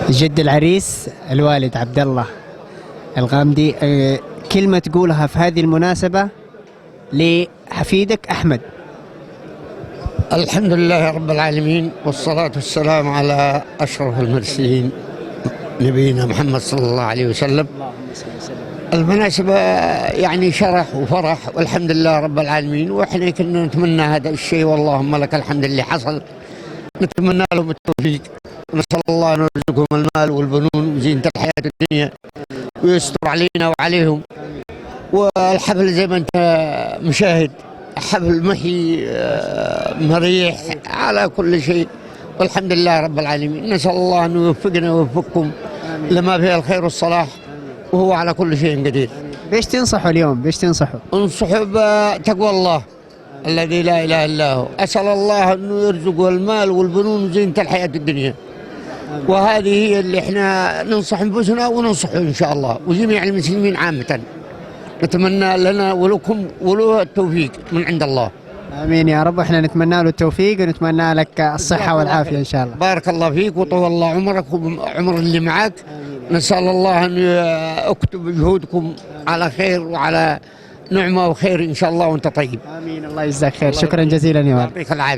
جد العريس الوالد عبد الله الغامدي، كلمة تقولها في هذه المناسبة لحفيدك أحمد. الحمد لله رب العالمين، والصلاة والسلام على أشرف المرسلين نبينا محمد صلى الله عليه وسلم. المناسبة يعني شرح وفرح، والحمد لله رب العالمين، وإحنا كنا نتمنى هذا الشيء، واللهم لك الحمد اللي حصل. نتمنى لهم التوفيق، ونسأل الله أن يرزقهم المال والبنون وزينة الحياة الدنيا، ويستر علينا وعليهم. والحفل زي ما أنت مشاهد حفل محي مريح على كل شيء، والحمد لله رب العالمين. نسأل الله أن يوفقنا ويوفقكم لما فيه الخير والصلاح، وهو على كل شيء قدير. بيش تنصحوا اليوم؟ بيش تنصحوا؟ انصحوا بتقوى الله الذي لا إله إلا هو. أسأل الله أنه يرزقه المال والبنون وزينة الحياة الدنيا، وهذه هي اللي احنا ننصح انفسنا وننصحه ان شاء الله، وجميع المسلمين عامة. نتمنى لنا ولكم وله التوفيق من عند الله. امين يا رب. احنا نتمنى له التوفيق ونتمنى لك الصحة والعافية ان شاء الله. بارك الله فيك وطول الله عمرك وعمر اللي معك. نسأل الله ان يكتب جهودكم على خير وعلى نعمة وخير ان شاء الله، وانت طيب. امين. الله يجزاك خير. شكرا جزيلا يا والد. يعطيك العافية.